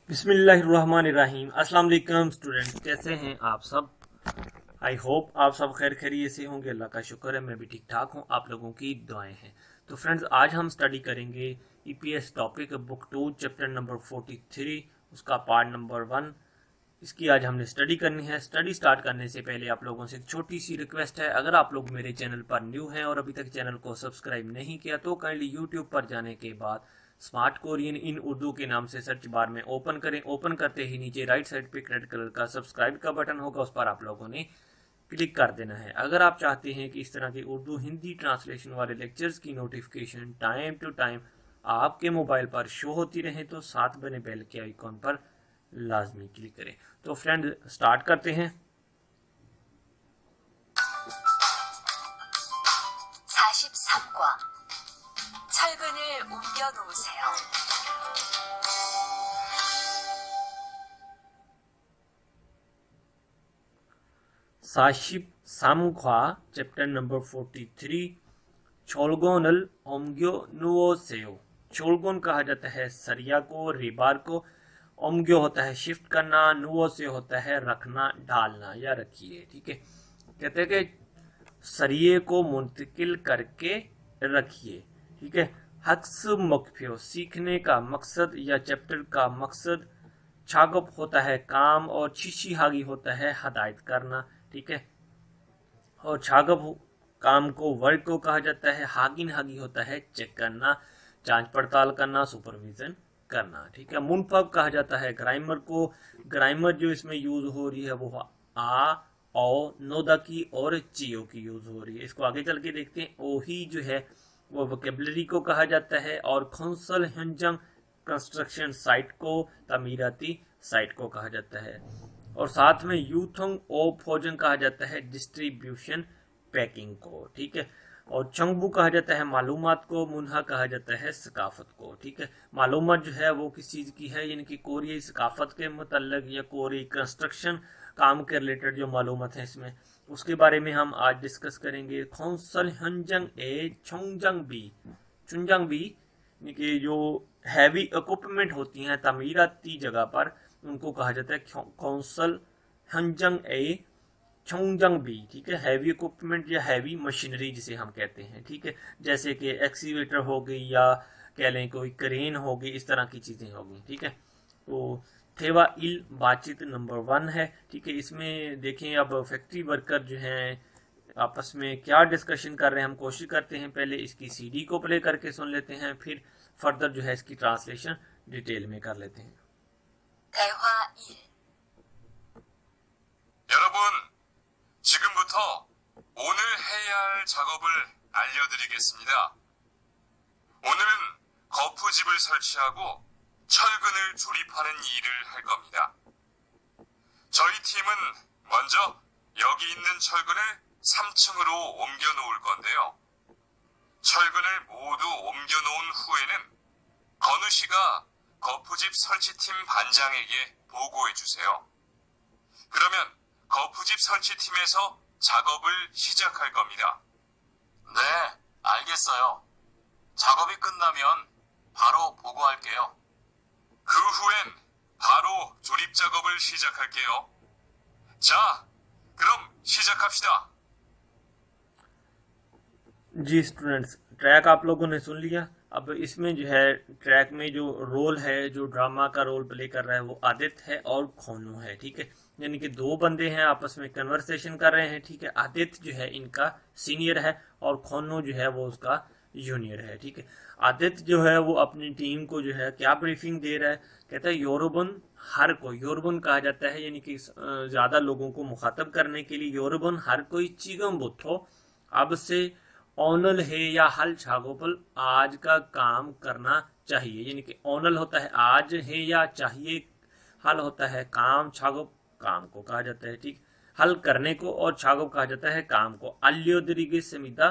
बिस्मिल्लाहिर्रहमानिर्रहीम। अस्सलाम वालेकुम स्टूडेंट्स, कैसे हैं आप सब। आई होप आप सब खैर खैरियत से होंगे। अल्लाह का शुक्र है, मैं भी ठीक ठाक हूँ। आप लोगों की दुआएं हैं। तो फ्रेंड्स, आज हम स्टडी करेंगे EPS topic book 2 chapter number 43, उसका पार्ट नंबर 1। इसकी आज हमने स्टडी करनी है। स्टडी स्टार्ट करने से पहले आप लोगों से एक छोटी सी रिक्वेस्ट है, अगर आप लोग मेरे चैनल पर न्यू हैं और अभी तक चैनल को सब्सक्राइब नहीं किया तो काइंडली यूट्यूब पर जाने के बाद स्मार्ट कोरियन इन उर्दू के नाम से सर्च बार में ओपन करें। ओपन करते ही नीचे राइट साइड पे रेड कलर का सब्सक्राइब का बटन होगा, उस पर आप लोगों ने क्लिक कर देना है। अगर आप चाहते हैं कि इस तरह के उर्दू हिंदी ट्रांसलेशन वाले लेक्चर्स की नोटिफिकेशन टाइम टू टाइम आपके मोबाइल पर शो होती रहे तो साथ बने बेल के आइकॉन पर लाजमी क्लिक करें। तो फ्रेंड, स्टार्ट करते हैं। 43과 철근을 옮겨 놓으세요. 43과 चैप्टर नंबर 43 छोलगोनल ओमग्यो नुओसेओ। छोलगोन कहा जाता है सरिया को, रिबार को। ओमग्यो होता है शिफ्ट करना, नुओ से होता है रखना, डालना या रखिए। ठीक है, कहते हैं कि सरिये को मुंतकिल करके रखिए। ठीक है। हक्स मकफ्यो सीखने का मकसद या चैप्टर का मकसद। छागप होता है काम और छिशी हागी होता है हदायत करना। ठीक है। और छागप काम को वर्क को कहा जाता है। हागिन हागी होता है चेक करना, जांच पड़ताल करना, सुपरविजन करना। ठीक है। मुनफब कहा जाता है ग्रामर को। ग्रामर जो इसमें यूज हो रही है वो आ, ओ, नोदा की और चियो की यूज हो रही है। इसको आगे चल के देखते हैं। ओही जो है वो वोकेबलरी को कहा जाता है और खंसल हंजंग कंस्ट्रक्शन साइट को, तमीराती साइट को कहा जाता है। और साथ में यूथंग ओ फौजन कहा जाता है डिस्ट्रीब्यूशन पैकिंग को। ठीक है। और चंगबू कहा जाता है मालूमात को। मुनहा कहा जाता है सकाफत को। ठीक है। मालूमात जो है वो किस चीज़ की है, यानी कि कोरियाई सकाफत के मतलब या कोरियाई कंस्ट्रक्शन काम के रिलेटेड जो मालूमात है इसमें, उसके बारे में हम आज डिस्कस करेंगे। खौंसल हंजंग ए छोंगजंग बी चुनजंग बी, यानी कि जो हैवी इक्विपमेंट होती हैं तमीराती जगह पर, उनको कहा जाता है खौंसल हंजंग ए छोंगजंग बी। ठीक है। हैवी इक्विपमेंट या हैवी मशीनरी जिसे हम कहते हैं। ठीक है। जैसे कि एक्सीवेटर हो गई या कह लें कोई क्रेन हो गई, इस तरह की चीज़ें हो गई। ठीक है। तो थेवा इल बातचीत नंबर 1 है। ठीक है। इसमें देखें अब फैक्ट्री वर्कर जो हैं आपस में क्या डिस्कशन कर रहे हैं, हम कोशिश करते हैं पहले इसकी सीडी को प्ले करके सुन लेते हैं, फिर फर्दर जो है इसकी ट्रांसलेशन डिटेल में कर लेते हैं। 대화 1. 여러분, 지금부터 오늘 해야 할 작업을 알려드리겠습니다. 오늘은 거푸집을 설치하고 철근을 조립하는 일을 할 겁니다. 저희 팀은 먼저 여기 있는 철근을 3층으로 옮겨 놓을 건데요. 철근을 모두 옮겨 놓은 후에는 건우 씨가 거푸집 설치팀 반장에게 보고해 주세요. 그러면 거푸집 설치팀에서 작업을 시작할 겁니다. 네, 알겠어요. 작업이 끝나면 바로 보고할게요. 그 후엔 바로 조립 작업을 시작할게요. 자, 그럼 시작합시다. जी स्टूडेंट्स, ट्रैक आप लोगों ने सुन लिया। अब इसमें जो है ट्रैक में जो रोल है, जो ड्रामा का रोल प्ले कर रहा है वो आदित्य है और खोनू है। ठीक है। यानी कि दो बंदे हैं आपस में कन्वर्सेशन कर रहे हैं। ठीक है। आदित्य जो है इनका सीनियर है और खोनू जो है वो उसका जूनियर है। ठीक है। आदित्य जो है वो अपनी टीम को जो है क्या ब्रीफिंग दे रहा है, कहता है योरुबन हर कोई, योरुबन कहा जाता है यानी कि ज्यादा लोगों को मुखातब करने के लिए, योरुबन हर कोई चिगम बुथो अब से ओनल है या हल छागोपल आज का काम करना चाहिए। यानी कि ओनल होता है आज है या चाहिए, हल होता है काम, छागोप काम को कहा जाता है। ठीक, हल करने को, और छागोप कहा जाता है काम को। अल्योदरिगे समिदा,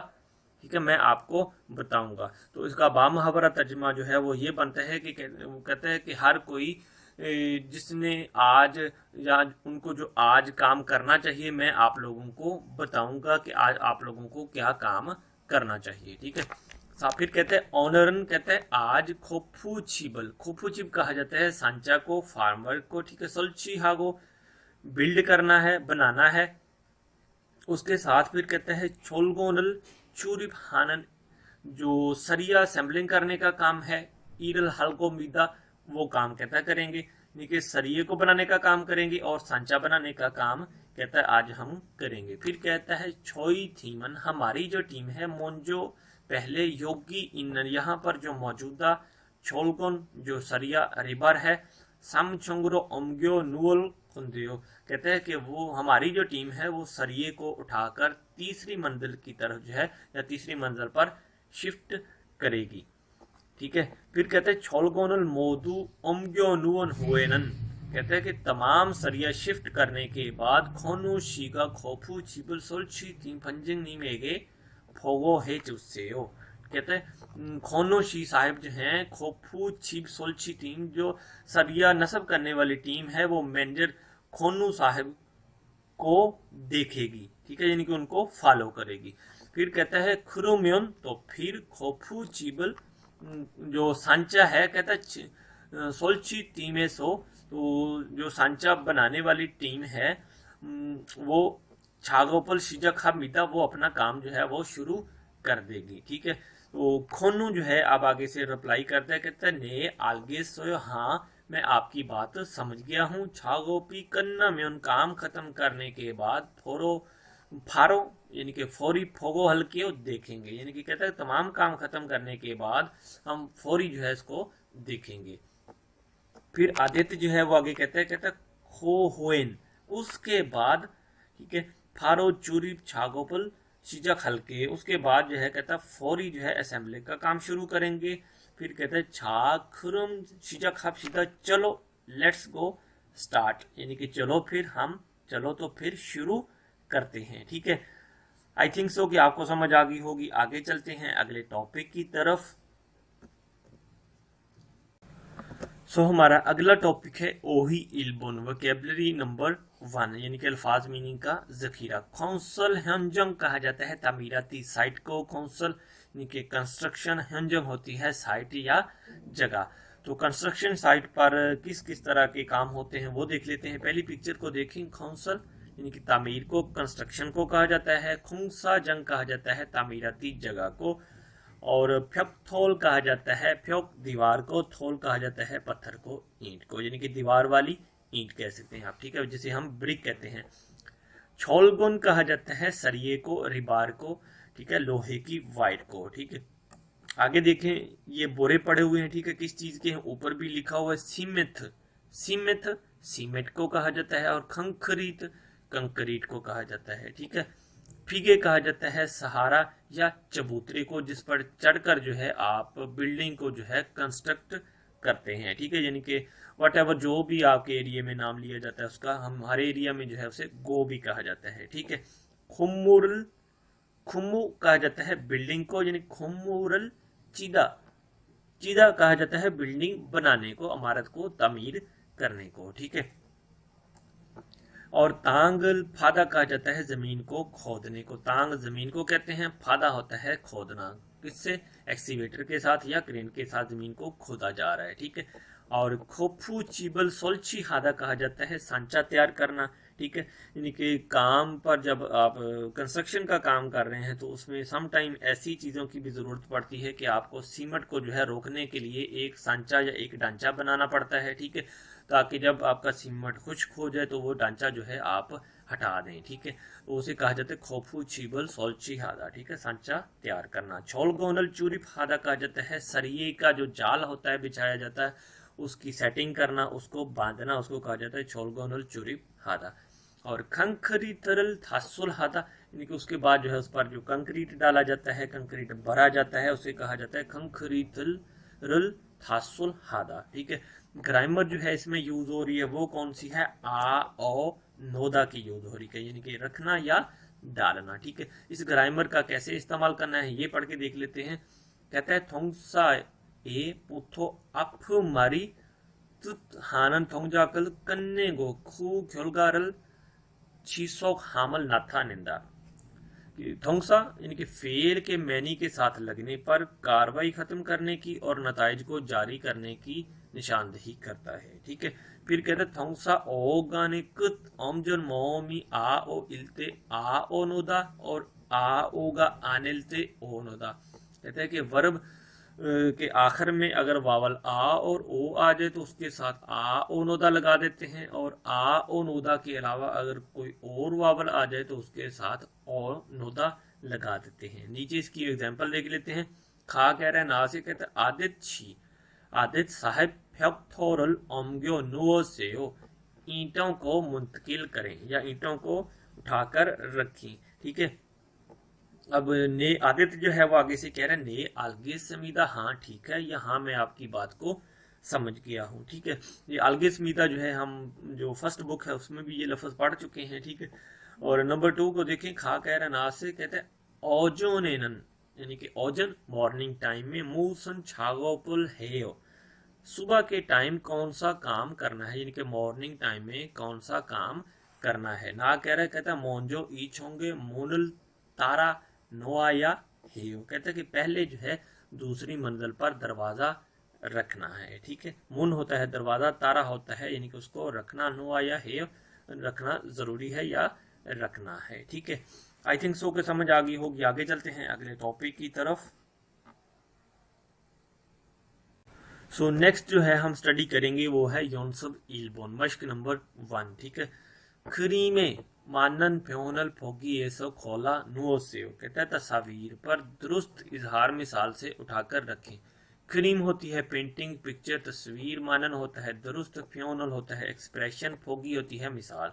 ठीक है, मैं आपको बताऊंगा। तो इसका बामुहावरा तर्जमा जो है वो ये बनता है कि कहते हैं कि हर कोई जिसने आज या उनको जो आज काम करना चाहिए, मैं आप लोगों को बताऊंगा कि आज आप लोगों को क्या काम करना चाहिए। ठीक है। फिर कहते हैं ऑनरन, कहते हैं आज खोफूचिबल, खोफूचिब कहा जाता है सांचा को, फार्मर को, ठीक है। सोल्ची हागो बिल्ड करना है, बनाना है। उसके साथ फिर कहते हैं छोलगोनल चूरिप हानन, जो सरिया असेंबलिंग करने का काम है। ईरल हल्को मीदा, वो काम कहता है करेंगे, यानी कि सरिये को बनाने का काम करेंगे और सांचा बनाने का काम कहता है आज हम करेंगे। फिर कहता है छोई थीमन, हमारी जो टीम है मोन्जो पहले योगी इन, यहाँ पर जो मौजूदा छोलगोन जो सरिया रिबर है, सम चोंगरो ओमग्यो नुअल कुंदियो, कहते हैं कि वो हमारी जो टीम है वो सरिये को उठाकर तीसरी मंजिल की तरफ जो है या तीसरी मंजिल पर शिफ्ट करेगी, ठीक है। फिर कहते हैं छोलगोनल मोदू ओमग्यो नुअन हुएनन, कहते हैं कि तमाम सरिया शिफ्ट करने के बाद खोनु शीगा खोफू चिबल सोल्ची तीन पंजिंग नीमेगे फोगो है चुस्सेयो, कहते हैं खोनो शी साहिब जो हैं खोफू छिप सोल्ची टीम जो सरिया नस्ब करने वाली टीम है वो मैनेजर खोनू साहिब को देखेगी, ठीक है, यानी कि उनको फॉलो करेगी। फिर कहता है खुरुम्योन, तो फिर खोफू चिबल जो सांचा है, कहता है सोल्ची टीमे सो, तो जो सांचा बनाने वाली टीम है वो छागोपल शिजा खा मीता वो अपना काम जो है वो शुरू कर देगी, ठीक है। तो खोनू जो है अब आगे से रिप्लाई करता है, कहता है ने आगे सोयो, हाँ मैं आपकी बात समझ गया हूँ। छागोपी कन्ना में उन काम खत्म करने के बाद फारो यानी कि फौरी फोगो हल्के देखेंगे, यानी कि कहता है तमाम काम खत्म करने के बाद हम फौरी जो है इसको देखेंगे। फिर आदित्य जो है वो आगे कहता है खो होएन, उसके बाद, ठीक है, फारो चूरी छागोपल शिजक हल्के, उसके बाद जो है कहता फौरी जो है असेंबली का काम शुरू करेंगे। फिर कहते हैं छा खुरम शिजक हब सीधा चलो लेट्स गो स्टार्ट, यानी कि चलो फिर हम चलो तो फिर शुरू करते हैं, ठीक है। आई थिंक सो कि आपको समझ आ गई होगी। आगे चलते हैं अगले टॉपिक की तरफ। हमारा अगला टॉपिक है ओही इल्बोन, वोकैबुलरी नंबर 1, यानी कि अल्फाज मीनिंग का जखीरा। कौंसल हंजंग कहा जाता है तामीराती साइट को, कौंसल यानी कि कंस्ट्रक्शन, हंजंग होती है साइट या जगह। तो कंस्ट्रक्शन साइट पर किस किस तरह के काम होते हैं वो देख लेते हैं। पहली पिक्चर को देखें, कौंसल यानी कि तामीर को, कंस्ट्रक्शन को कहा जाता है। खुंगसा जंग कहा जाता है तामीराती जगह को, और फ्यक थोल कहा जाता है, फ्यक दीवार को, थोल कहा जाता है पत्थर को, ईंट को, यानी कि दीवार वाली ईंट कह सकते हैं आप, ठीक है, जिसे हम ब्रिक कहते हैं। छोलगुन कहा जाता है सरिये को, रिबार को, ठीक है, लोहे की वायर को, ठीक है। आगे देखें, ये बोरे पड़े हुए हैं, ठीक है, किस चीज के हैं, ऊपर भी लिखा हुआ है सीमेंट, सीमेंट सीमेंट को कहा जाता है, और कंक्रीट कंक्रीट को कहा जाता है, ठीक है। फीगे कहा जाता है सहारा या चबूतरे को, जिस पर चढ़कर जो है आप बिल्डिंग को जो है कंस्ट्रक्ट करते हैं, ठीक है, यानी कि वट एवर जो भी आपके एरिया में नाम लिया जाता है उसका, हमारे एरिया में जो है उसे गो भी कहा जाता है, ठीक है। खुमुरल, खुमु कहा जाता है बिल्डिंग को, यानी खुमुरल चिदा, चिदा कहा जाता है बिल्डिंग बनाने को, इमारत को तामीर करने को, ठीक है। और तांगल फादा कहा जाता है जमीन को खोदने को, तांग जमीन को कहते हैं, फादा होता है खोदना, किससे, एक्सीवेटर के साथ या क्रेन के साथ जमीन को खोदा जा रहा है, ठीक है। और खोफू चिबल सोल्ची हादा कहा जाता है सांचा तैयार करना, ठीक है, यानी कि काम पर जब आप कंस्ट्रक्शन का काम कर रहे हैं तो उसमें सम टाइम ऐसी चीज़ों की भी ज़रूरत पड़ती है कि आपको सीमेंट को जो है रोकने के लिए एक सांचा या एक ढांचा बनाना पड़ता है, ठीक है, ताकि जब आपका सीमेंट खुश्क हो जाए तो वो ढांचा जो है आप हटा दें, ठीक है। तो उसे कहा जाता है खोफू चिबल सोल्ची हादा, ठीक है, सांचा तैयार करना। छोलगोनल चूरी हादा कहा जाता है सरिये का जो जाल होता है बिछाया जाता है उसकी सेटिंग करना, उसको बांधना, उसको कहा जाता है छोलगोनल चूरी हादा। और खंखरी तरल थासुल हादा, यानी कि उसके बाद जो है उस पर जो कंक्रीट डाला जाता है, कंक्रीट भरा जाता है, उसे कहा जाता है खंखरी तरल थासुल हादा, ठीक है। ग्रामर जो है इसमें यूज हो रही है वो कौन सी है, आ ओ नोदा की यूज हो रही है, यानी कि रखना या डालना, ठीक है। इस ग्रामर का कैसे इस्तेमाल करना है ये पढ़ के देख लेते हैं। कहता है थोंगसा ए पुथो अफ मारी तुत हानन थोंगजाकल कन्ने गो खू ख्योलगारल चीसोक हामल नाथा निंदा, थोंगसा यानी कि फेल के मैनी के साथ लगने पर कार्रवाई खत्म करने की और नताइज को जारी करने की निशानदेही करता है। ठीक है, फिर कहते हैं थोंगसा ओगाने कुत ओमजन मोमी आ ओ इल्ते आ ओ नोदा और आ ओगा आनिलते ओ नोदा। कहते हैं कि वर्ब के आखिर में अगर वावल आ और ओ आ जाए तो उसके साथ आ ओ नोदा लगा देते हैं, और आ ओ नोदा के अलावा अगर कोई और वावल आ जाए तो उसके साथ ओ नोदा लगा देते हैं। नीचे इसकी एग्जांपल देख लेते हैं। खा कह रहा है ना से, कहते हैं आदित छी आदित साहब फ्यक्थोरल ओमग्यो नुओ से ईंटों को मुंतकिल करें या ईंटों को उठाकर रखें। ठीक है, अब ने आदित्य जो है वो आगे से कह रहा है ने अलगे समीदा। हाँ ठीक है, यहाँ मैं आपकी बात को समझ गया हूँ। ठीक है, ये अलगे समीदा जो है हम जो फर्स्ट बुक है उसमें भी ये लफ्ज पढ़ चुके हैं। ठीक है, और नंबर 2 को देखें। खा कह रहा है ना से, कहते हैं ओजोनेनन यानी कि ओजन मॉर्निंग टाइम में मूसन छागोपुल है। सुबह के टाइम कौन सा काम करना है, यानी कि मॉर्निंग टाइम में कौन सा काम करना है। ना कह रहा है, कहता है मोंजो ईच होंगे मोनल तारा नोआया हेयो। कहते हैं कि पहले जो है दूसरी मंजिल पर दरवाजा रखना है। ठीक है, मुन होता है दरवाजा, तारा होता है यानी कि उसको रखना, नोआया हेयो रखना जरूरी है या रखना है। ठीक है, आई थिंक सो के समझ आ गई होगी। आगे चलते हैं अगले टॉपिक की तरफ। सो नेक्स्ट जो है हम स्टडी करेंगे वो है योनसब इलबोन मश्क नंबर 1। ठीक है, क्रीमे मानन प्योनल फोगी ऐसो खोला नुओ सेव। कहता है तस्वीर पर दुरुस्त इजहार मिसाल से उठाकर रखें। क्रीम होती है पेंटिंग पिक्चर तस्वीर, मानन होता है दुरुस्त, प्योनल होता है एक्सप्रेशन, फोगी होती है मिसाल।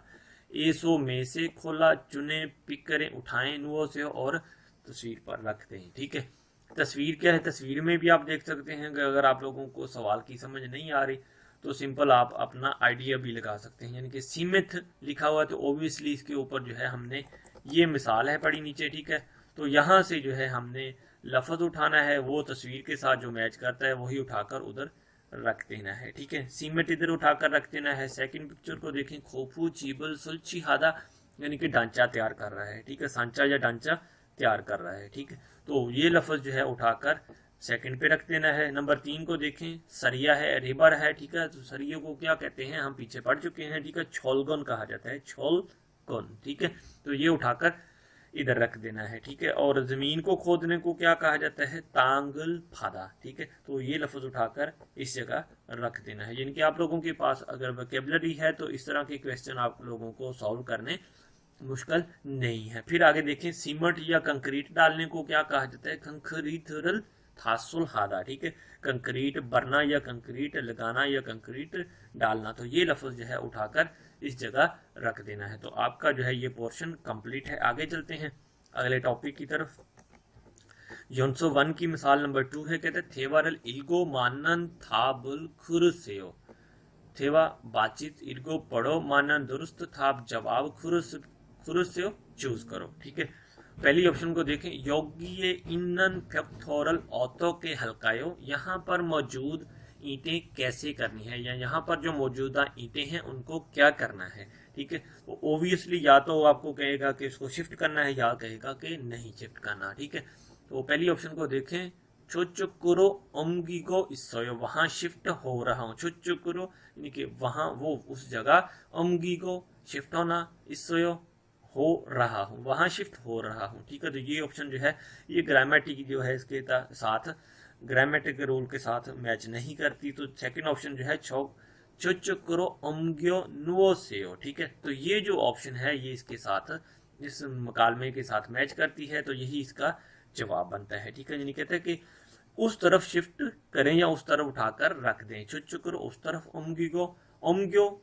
ऐसो में से खोला चुने पिक करें उठाएं नुओ से और तस्वीर पर रख दें। ठीक है, तस्वीर क्या है, तस्वीर में भी आप देख सकते हैं कि अगर आप लोगों को सवाल की समझ नहीं आ रही तो सिंपल आप अपना आइडिया भी लगा सकते हैं। यानी कि सीमित लिखा हुआ तो ओब्वियसली इसके ऊपर जो है हमने ये मिसाल है पड़ी नीचे। ठीक है, तो यहाँ से जो है हमने लफ्ज उठाना है, वो तस्वीर के साथ जो मैच करता है वही उठाकर उधर रख देना है। ठीक है, सीमेंट इधर उठाकर रख देना है। सेकंड पिक्चर को देखें। खोफू चीबल सुलची हादा यानी कि ढांचा तैयार कर रहा है। ठीक है, सांचा या ढांचा तैयार कर रहा है। ठीक है, तो ये लफ्ज जो है उठाकर सेकंड पे रख देना है। नंबर 3 को देखें। सरिया है, रिबर है। ठीक है, तो सरिया को क्या कहते हैं हम पीछे पढ़ चुके हैं। ठीक है, छोलगन कहा जाता है, छोलगन। ठीक है, तो ये उठाकर इधर रख देना है। ठीक है, और जमीन को खोदने को क्या कहा जाता है, तांगल फादा। ठीक है, तो ये लफ्ज उठाकर इस जगह रख देना है। यानी कि आप लोगों के पास अगर वोकैबुलरी है तो इस तरह के क्वेश्चन आप लोगों को सॉल्व करने मुश्किल नहीं है। फिर आगे देखें। सीमेंट या कंक्रीट डालने को क्या कहा जाता है, कंक्रीटरल थासुल हादा। ठीक है, कंक्रीट भरना या कंक्रीट लगाना या कंक्रीट डालना, तो ये लफ्ज जो है उठाकर इस जगह रख देना है। तो आपका जो है ये पोर्शन कंप्लीट है। आगे चलते हैं अगले टॉपिक की तरफ। योनसो 1 की मिसाल नंबर 2 है। कहते हैं थेवारल इल्गो मानन थाबुल खुरसेयो। थेवा बातचीत, इल्गो पढ़ो, मानन दुरुस्त, थाब जवाब, खुरसेयो चूज करो। ठीक है, पहली ऑप्शन को देखें। योग्य इन्नन फ्यक्थोरल ऑतो के हल्कायो। यहाँ पर मौजूद ईंटें कैसे करनी है, या यहाँ पर जो मौजूदा ईंटें हैं उनको क्या करना है। ठीक है, तो ओब्वियसली या तो आपको कहेगा कि इसको शिफ्ट करना है या कहेगा कि नहीं शिफ्ट करना। ठीक है, तो पहली ऑप्शन को देखें। चुचुकुरो ओमगी को इसोयो, वहां शिफ्ट हो रहा हूँ। चुचुकुरो यानी कि वहां, वो उस जगह, ओमगी को शिफ्ट होना, इसोयो हो रहा हूँ, वहां शिफ्ट हो रहा हूँ। ठीक है, तो ये ऑप्शन जो है ये ग्रामेटिक जो है इसके साथ ग्रामेटिक रूल के साथ मैच नहीं करती। तो सेकंड ऑप्शन जो है चोचुकुरो ओमग्यो नुओ सेयो। ठीक है, तो ये जो ऑप्शन है ये इसके साथ, इस मकालमे के साथ मैच करती है, तो यही इसका जवाब बनता है। ठीक है, यानी कहते हैं कि उस तरफ शिफ्ट करें या उस तरफ उठाकर रख दें। चुचुकुरो उस तरफ, ओमग्यो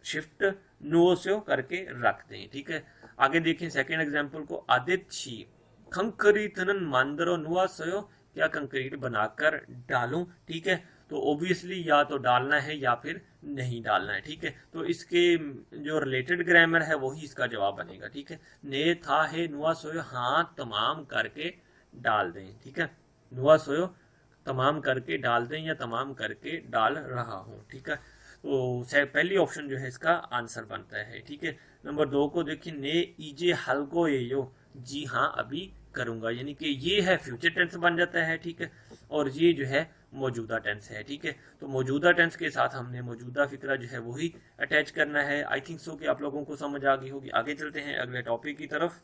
शिफ्ट नुओसेयो करके रख दें। ठीक है, आगे देखें सेकंड एग्जांपल को। आदित्य कंक्रीटन मांदरो नुआसयो, क्या कंक्रीट बनाकर डालूं। ठीक है, तो ओब्वियसली या तो डालना है या फिर नहीं डालना है। ठीक है, तो इसके जो रिलेटेड ग्रामर है वही इसका जवाब बनेगा। ठीक है, ने था है नुआ सोयो, हाँ तमाम करके डाल दें। ठीक है, नुआ सोयो तमाम करके डाल दें या तमाम करके डाल रहा हूँ। ठीक है, तो पहली ऑप्शन जो है इसका आंसर बनता है। ठीक है, नंबर 2 को देखिए। ने ईजे हल्को यो, जी हाँ अभी करूंगा, यानी कि ये है फ्यूचर टेंस बन जाता है, ठीक है। और ये जो है मौजूदा टेंस है, ठीक है। तो मौजूदा टेंस के साथ हमने मौजूदा फिक्रा जो है वही अटैच करना है। आई थिंक सो कि आप लोगों को समझ आ गई होगी। आगे चलते हैं अगले टॉपिक की तरफ।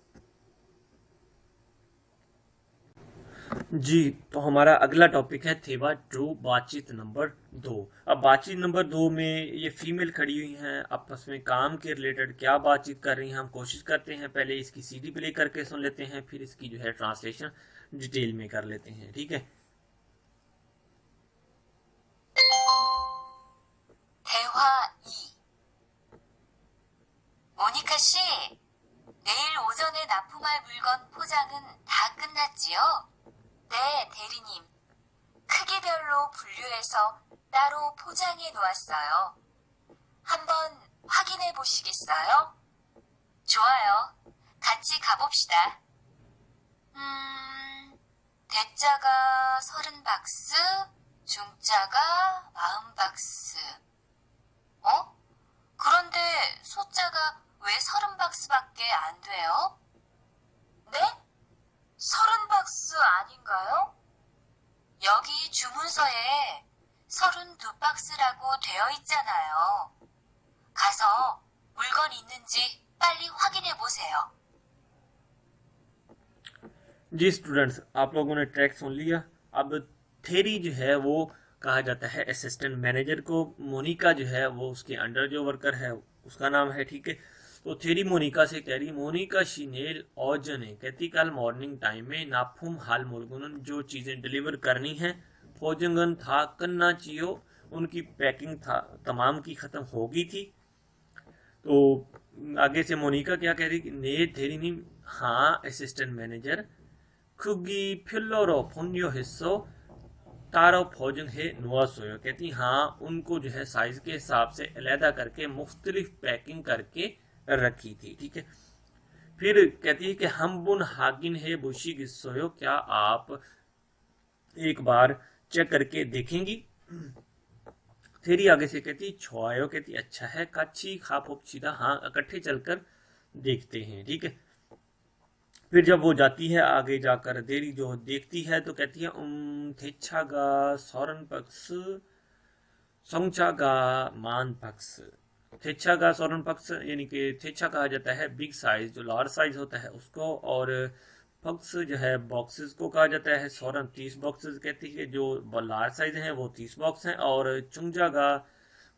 जी, तो हमारा अगला टॉपिक है थेवा ट्रू बातचीत नंबर 2। अब बातचीत नंबर 2 में ये फीमेल खड़ी हुई हैं, आपस में काम के रिलेटेड क्या बातचीत कर रही हैं हम कोशिश करते हैं। पहले इसकी सीडी प्ले करके सुन लेते हैं, फिर इसकी जो है ट्रांसलेशन डिटेल में कर लेते हैं, ठीक है। 대화 2. 모니카 씨, 내일 오전에 납품할 물건 포장은 다 끝났지요? 네, 대리님. 크기별로 분류해서 따로 포장해 놓았어요. 한번 확인해 보시겠어요? 좋아요. 같이 가봅시다. 대자가 30박스, 중자가 40박스. 그런데 소자가 왜 30박스밖에 안 돼요? 네? 30박스 아닌가요? 여기 주문서에 32박스라고 되어 있잖아요. 가서 물건 있는지 빨리 확인해 보세요. जी स्टूडेंट्स, आप लोगों ने ट्रैक सुन लिया। अब थेरी जो है वो कहा जाता है असिस्टेंट मैनेजर को। मोनिका जो है वो उसके अंडर जो वर्कर है उसका नाम है, ठीक है। तो थेरी मोनिका से कह रही, मोनिका शीनेल और जने कहती कल मॉर्निंग टाइम में नाफुम हाल मुर्गुन जो चीज़ें डिलीवर करनी है फोजंगन था करना चाहिए, उनकी पैकिंग था तमाम की ख़त्म हो गई थी। तो आगे से मोनिका क्या कह रही, ने थेरी नी हाँ असिस्टेंट मैनेजर खुगी फिल्लोरो फोन्यो हिस्सो तारो फोजन है नुआसोयो, कहती हाँ उनको जो है साइज के हिसाब से अलहदा करके मुख्तलिफ पैकिंग करके रखी थी, ठीक है। फिर कहती है कि हम बुन हागिन है बुशी गिस्सोयो, क्या आप एक बार चेक करके देखेंगी। थेरी आगे से कहती छुआयो, कहती अच्छा है, काची खाप सीधा हाँ इकट्ठे चलकर देखते हैं, ठीक है। फिर जब वो जाती है आगे जाकर देरी जो देखती है तो कहती है थेच्छागा सौरन पक्ष संचागा मान पक्ष। थेच्छागा सौरन पक्ष यानी कि थेच्छा कहा जाता है बिग साइज जो लार्ज साइज होता है उसको, और पक्ष जो है बॉक्सेस को कहा जाता है। सौरन 30 बॉक्सेस कहती है, जो लार्ज साइज हैं वो 30 बॉक्स हैं, और चुंगजागा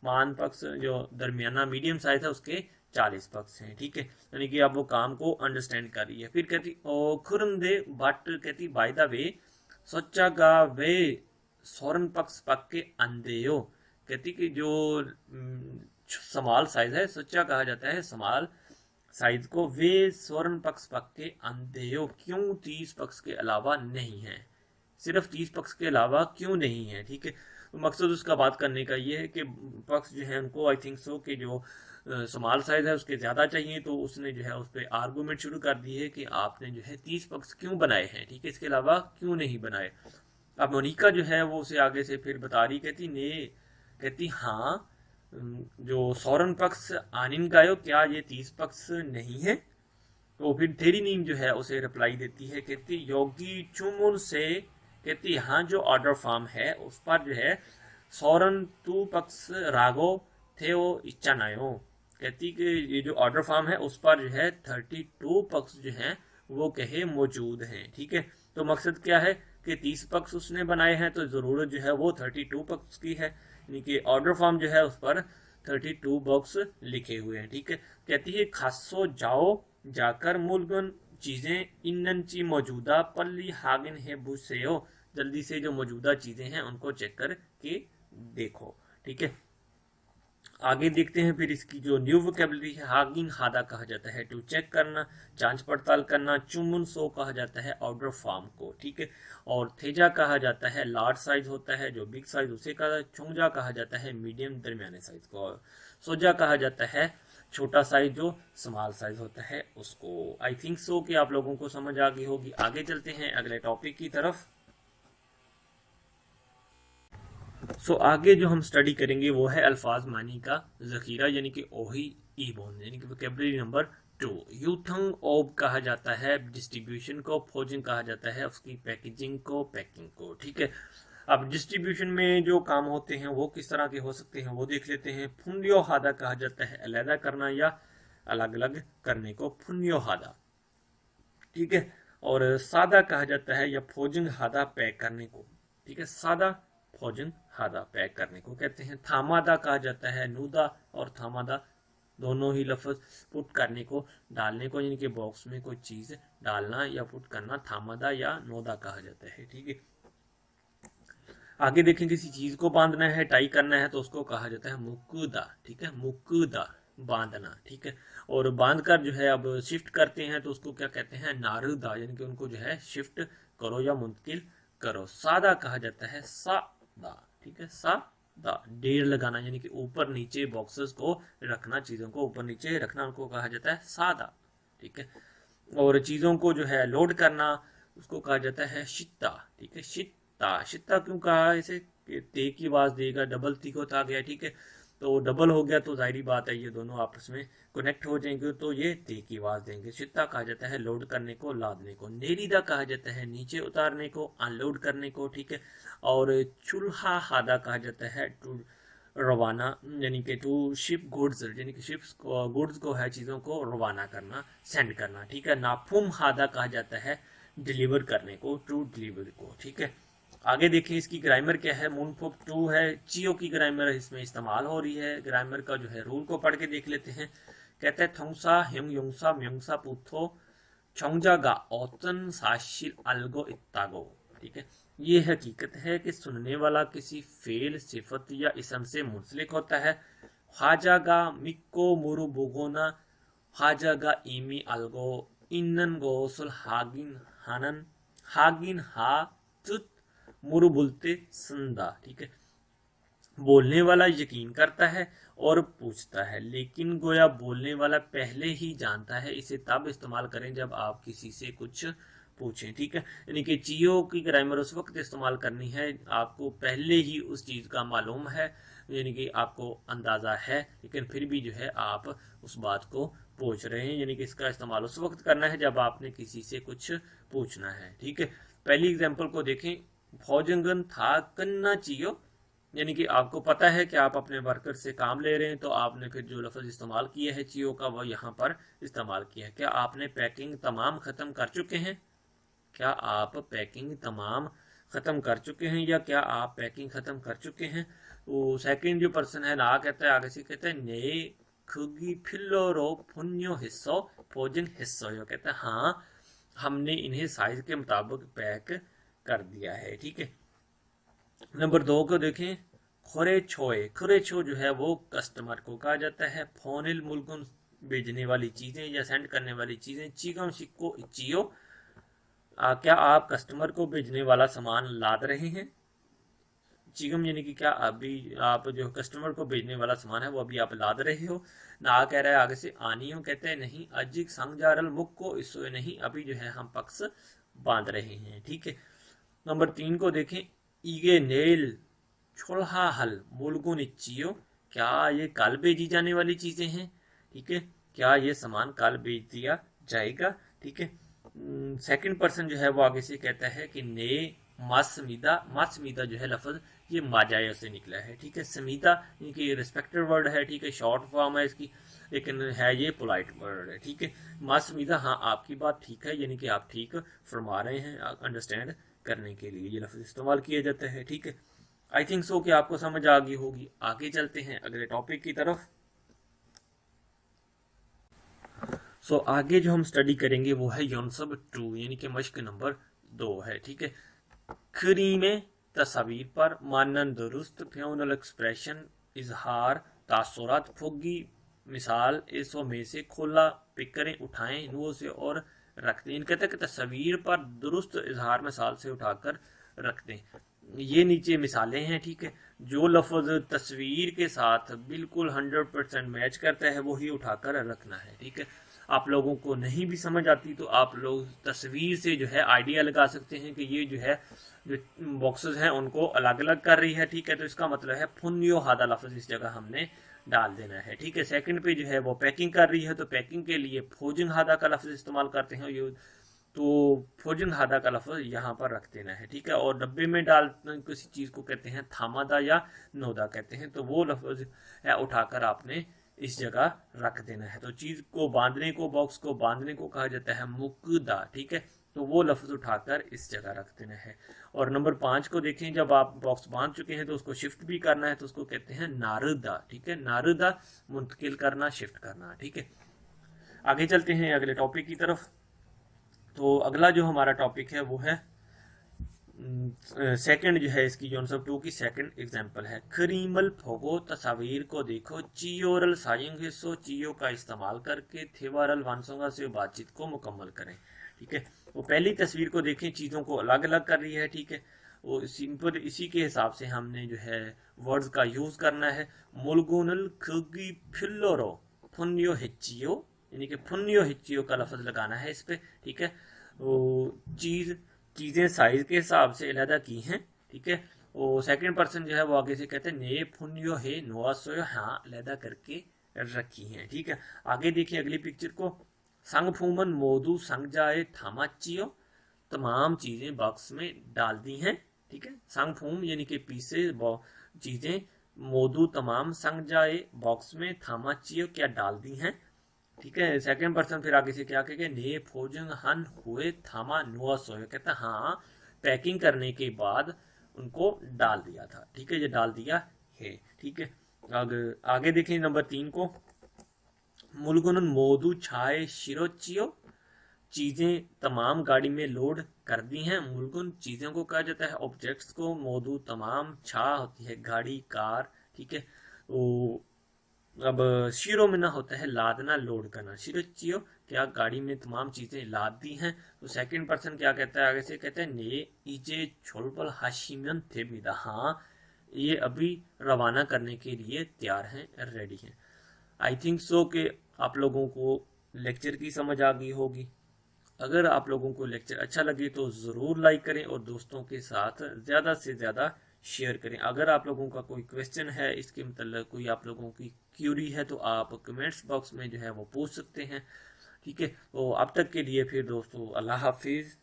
मान पक्ष जो दरमियाना मीडियम साइज है उसके 40 पक्ष हैं, ठीक है। यानी कि आप वो काम को अंडरस्टैंड कर रही है। फिर कहती ओ खुरंदे बट कहती बाय द वे सोचागा वे सौरन पक्ष पक के अंधे हो, कहती कि जो स्मॉल साइज है सोचा कहा जाता है स्मॉल साइज को, वे स्वर्ण पक्ष पक के अंधे हो क्यों 30 पक्ष के अलावा नहीं है, सिर्फ 30 पक्ष के अलावा क्यों नहीं है, ठीक है। तो मकसद उसका बात करने का ये है कि पक्ष जो है उनको आई थिंक सो कि जो स्मॉल साइज है उसके ज़्यादा चाहिए, तो उसने जो है उस पर आर्गूमेंट शुरू कर दी है कि आपने जो है 30 पक्ष क्यों बनाए हैं, ठीक है, इसके अलावा क्यों नहीं बनाए। अब मोनिका जो है वो उसे आगे से फिर बता रही, कहती हाँ जो सौरन पक्ष आनिन गायो क्या ये 30 पक्ष नहीं है। तो फिर थेरी नीम जो है उसे रिप्लाई देती है, कहती योगी चुमुन से, कहती हाँ जो ऑर्डर फॉर्म है उस पर जो है सौरन तू पक्ष रागो थे वो इच्छा नायो, कहती कि ये जो ऑर्डर फॉर्म है उस पर जो है 32 पक्ष जो हैं वो कहे मौजूद हैं, ठीक है। तो मकसद क्या है कि 30 पक्ष उसने बनाए हैं तो ज़रूरत जो है वो 32 पक्ष की है, यानी कि ऑर्डर फॉर्म जो है उस पर 32 बॉक्स लिखे हुए हैं, ठीक है। कहती है खासो जाओ जाकर मूलगन चीज़ें इन्नची मौजूदा पल्ली हागिन है बुसेओ, जल्दी से जो मौजूदा चीज़ें हैं उनको चेक करके देखो, ठीक है। आगे देखते हैं फिर इसकी जो न्यू वोकैबुलरी है। हागिन हादा कहा जाता है टू चेक करना, जांच पड़ताल करना। चुमुन सो कहा जाता है ऑर्डर फॉर्म को, ठीक है। और थेजा कहा जाता है लार्ज साइज होता है जो बिग साइज उसे कहा। चुंगजा कहा जाता है मीडियम दरमियाने साइज को। और सोजा कहा जाता है छोटा साइज जो स्मॉल साइज होता है उसको। आई थिंक सो कि आप लोगों को समझ आ गई होगी। आगे चलते हैं अगले टॉपिक की तरफ। आगे जो हम स्टडी करेंगे वो है अल्फाज मानी का जखीरा, यानी कि ओही ई बोन, यानी कि वोकैबुलरी नंबर टू। यूथंग ओब कहा जाता है डिस्ट्रीब्यूशन को, फोजिंग कहा जाता है उसकी पैकेजिंग को, पैकिंग को। ठीक है, अब डिस्ट्रीब्यूशन में जो काम होते हैं वो किस तरह के हो सकते हैं वो देख लेते हैं। फुन्यो हादा कहा जाता है अलग करना या अलग अलग करने को, फुन्यो हादा। ठीक है, और सादा कहा जाता है या फोजिंग हादा पैक करने को। ठीक है, सादा फोजिंग हादा पैक करने को कहते हैं। थामादा कहा जाता है नूदा और थामादा दोनों ही लफ्ज पुट करने को, डालने को, यानी कि बॉक्स में कोई चीज डालना या पुट करना थामादा या नोदा कहा जाता है। ठीक है, आगे देखें किसी चीज को बांधना है, टाई करना है तो उसको कहा जाता है मुकुदा। ठीक है, मुकुदा बांधना। ठीक है, और बांध कर जो है अब शिफ्ट करते हैं तो उसको क्या कहते हैं, नारुदा, यानी कि उनको जो है शिफ्ट करो या मुंतकिल करो। सादा कहा जाता है सादा। ठीक है, सादा ढेर लगाना, यानी कि ऊपर नीचे बॉक्सेस को रखना, चीजों को ऊपर नीचे रखना, उनको कहा जाता है सादा। ठीक है, और चीजों को जो है लोड करना उसको कहा जाता है शित्ता। ठीक है, शित्ता। शित्ता क्यों कहा इसे, ते की आवाज देगा, डबल ती को था गया। ठीक है, तो डबल हो गया तो जाहिर बात है ये दोनों आपस में कनेक्ट हो जाएंगे तो ये ते की आवाज देंगे। शित्ता कहा जाता है लोड करने को, लादने को। नेरीदा कहा जाता है नीचे उतारने को, अनलोड करने को। ठीक है, और चूल्हा हादा कहा जाता है टू रवाना, यानी कि टू शिप गुड्स, यानी कि शिप्स गुड्स को है चीज़ों को रवाना करना, सेंड करना। ठीक है, नाफुम हादा कहा जाता है डिलीवर करने को, टू डिलीवर को। ठीक है, आगे देखें इसकी ग्रामर क्या है। मुनफुक टू है, चियो की ग्रामर इसमें इस्तेमाल हो रही है। ग्रामर का जो है रूल को पढ़ के देख लेते हैं। कहते हैं थोंगसा हेंग योंगसा म्योंगसा पुथो छोंगजागा औतन साशिल अलगो इत्तागो। ठीक है, ये हकीकत है कि सुनने वाला किसी फेल, सिफत या इसम से मुंसलिक होता है। हाजागा मिक्को मुरु बुगोना हाजागा इमी अलगो इन्नन गोसुल हागिन हानन हागिन हा तुत मुरु बुलते संदा। ठीक है, बोलने वाला यकीन करता है और पूछता है, लेकिन गोया बोलने वाला पहले ही जानता है। इसे तब इस्तेमाल करें जब आप किसी से कुछ पूछें। ठीक है, यानी कि चियो की ग्रामर उस वक्त इस्तेमाल करनी है आपको पहले ही उस चीज़ का मालूम है, यानी कि आपको अंदाज़ा है, लेकिन फिर भी जो है आप उस बात को पूछ रहे हैं। यानी कि इसका इस्तेमाल उस वक्त करना है जब आपने किसी से कुछ पूछना है। ठीक है, पहली एग्जाम्पल को देखें। भोजंगन था कन्ना चियो, यानी कि आपको पता है कि आप अपने वर्कर से काम ले रहे हैं तो आपने फिर जो लफ्ज़ इस्तेमाल किया है चियो का वह यहाँ पर इस्तेमाल किया है। क्या आपने पैकिंग तमाम ख़त्म कर चुके हैं? क्या आप पैकिंग तमाम ख़त्म कर चुके हैं या क्या आप पैकिंग ख़त्म कर चुके हैं? तो सेकंड जो पर्सन है ना कहता है, आगे से कहता है ने खुगी फिल्लोरो फुन्यो हिस्सो भोजन हिस्सो, यो कहता है हाँ हमने इन्हें साइज के मुताबिक पैक कर दिया है। ठीक है, नंबर 2 को देखें। खोरे छोए, खोरे छो जो है वो कस्टमर को कहा जाता है। फोनिल मुल्कुन भेजने वाली चीज़ें या सेंड करने वाली चीज़ें। चीगम शिक्को इचियो, क्या आप कस्टमर को भेजने वाला सामान लाद रहे हैं? चिगम यानी कि क्या अभी आप जो कस्टमर को भेजने वाला सामान है वो अभी आप लाद रहे हो। ना कह रहा है आगे से आनियो, कहते हैं नहीं। अजिक संगजारल मुख को इसो नहीं, अभी जो है हम पक्स बांध रहे हैं। ठीक है, नंबर 3 को देखें। ईगे नेल छोल्हा हल मुलगुन इचियो, क्या ये कल भेजी जाने वाली चीज़ें हैं? ठीक है, क्या ये सामान कल भेज दिया जाएगा? ठीक है, सेकंड पर्सन जो है वो आगे से कहता है कि ने मासमीदा, मासमीदा जो है लफ्ज़ ये माजाया से निकला है। ठीक है, समीदा इनकी रिस्पेक्टेड वर्ड है। ठीक है, शॉर्ट फॉर्म है इसकी, लेकिन है ये पोलाइट वर्ड है। ठीक है, मासमीदा, हाँ आपकी बात ठीक है, यानी कि आप ठीक फरमा रहे हैं, अंडरस्टैंड करने के लिए ये लफ्ज़ इस्तेमाल किया जाता है। ठीक है, आई थिंक सो कि आपको समझ आ गई होगी। आगे चलते हैं अगले टॉपिक की तरफ। सो आगे जो हम स्टडी करेंगे वो है योनसब 2, यानी कि मश्क नंबर 2 है। ठीक है, खरी में तस्वीर पर मानन दुरुस्त फ्योनल एक्सप्रेशन इजहार तासुरात फुगी मिसाल इसो में से खोला पिक करें, उठाएं नुओ से और रख दें। कहते हैं कि तस्वीर पर दुरुस्त इजहार मिसाल से उठाकर रख दें। ये नीचे मिसालें हैं। ठीक है, जो लफ्ज़ तस्वीर के साथ बिल्कुल 100% मैच करता है वही उठाकर रखना है। ठीक है, आप लोगों को नहीं भी समझ आती तो आप लोग तस्वीर से जो है आइडिया लगा सकते हैं कि ये जो है जो बॉक्सेस हैं उनको अलग अलग कर रही है, ठीक है। तो इसका मतलब है फुन्यो हादा लफ्ज इस जगह हमने डाल देना है, ठीक है। सेकंड पे जो है वो पैकिंग कर रही है, तो पैकिंग के लिए फोजिंग हादा का लफ्ज इस्तेमाल करते हैं, ये तो फोजिंग हादा का लफ्ज यहाँ पर रख देना है, ठीक है। और डब्बे में डाल किसी चीज़ को कहते हैं थामादा या नोदा कहते हैं, तो वो लफ्ज है उठाकर आपने इस जगह रख देना है। तो चीज़ को बांधने को, बॉक्स को बांधने को कहा जाता है मुकदा, ठीक है। तो वो लफ्ज उठाकर इस जगह रख देना है। और नंबर 5 को देखें, जब आप बॉक्स बांध चुके हैं तो उसको शिफ्ट भी करना है, तो उसको कहते हैं नारदा, ठीक है। नारदा मुंतकिल करना, शिफ्ट करना, ठीक है। आगे चलते हैं अगले टॉपिक की तरफ। तो अगला जो हमारा टॉपिक है वो है सेकंड जो है इसकी योनसब 2 की सेकंड एग्जांपल है खरीमल फोगो, तस्वीर को देखो, चियोरल सायंग हिस्सो, चियो का इस्तेमाल करके थेवारल वानसोंगा से बातचीत को मुकम्मल करें, ठीक है। वो पहली तस्वीर को देखें, चीज़ों को अलग अलग कर रही है, ठीक है। वो सिंपल इसी के हिसाब से हमने जो है वर्ड्स का यूज़ करना है। मुलगुनल खगी फिल्लोरो फुन्यो हिच्चियो, यानी कि फुन्यो हिच्चियो का लफ्ज लगाना है इस पे, ठीक है। वो चीज़ें साइज के हिसाब से अलहदा की हैं, ठीक है। वो सेकंड पर्सन जो है वो आगे से कहते हैं ने फुन्यो है नोआसोयो, हाँ अलहदा करके रखी हैं, ठीक है। आगे देखिए अगली पिक्चर को, संग फूमन मोदू संग जाए थामाचियो, तमाम चीज़ें बॉक्स में डाल दी हैं, ठीक है। संग फूम यानी कि पीसे चीज़ें, मोदू तमाम, संग जाए बॉक्स में, थामाचियो क्या डाल दी हैं, ठीक है। सेकंड पर्सन फिर आगे से क्या कहेगा, ने फोजंग हन हुए थामा नुआ सोए, कहता हाँ पैकिंग करने के बाद उनको डाल दिया था, ठीक है, ये डाल दिया है, ठीक है। आगे देखें नंबर 3 को, मुलगुन मोदू छाए शिरोचियो, चीज़ें तमाम गाड़ी में लोड कर दी हैं। मुलगुन चीज़ों को कहा जाता है, ऑब्जेक्ट्स को, मोदू तमाम, छा होती है गाड़ी कार, ठीक है। वो अब शिरो में ना होता है लादना, लोड करना, शिरोचियो क्या गाड़ी में तमाम चीज़ें लाद दी हैं। तो सेकंड पर्सन क्या कहता है, आगे से कहते हैं ने इजे छोलपल हाशिमन थे बिदा, हाँ ये अभी रवाना करने के लिए तैयार हैं, रेडी हैं। आई थिंक सो कि आप लोगों को लेक्चर की समझ आ गई होगी। अगर आप लोगों को लेक्चर अच्छा लगे तो ज़रूर लाइक करें और दोस्तों के साथ ज़्यादा से ज़्यादा शेयर करें। अगर आप लोगों का कोई क्वेश्चन है इसके मतलब, कोई आप लोगों की क्यूरी है, तो आप कमेंट्स बॉक्स में जो है वो पूछ सकते हैं, ठीक है। तो अब तक के लिए फिर दोस्तों अल्लाह हाफिज़।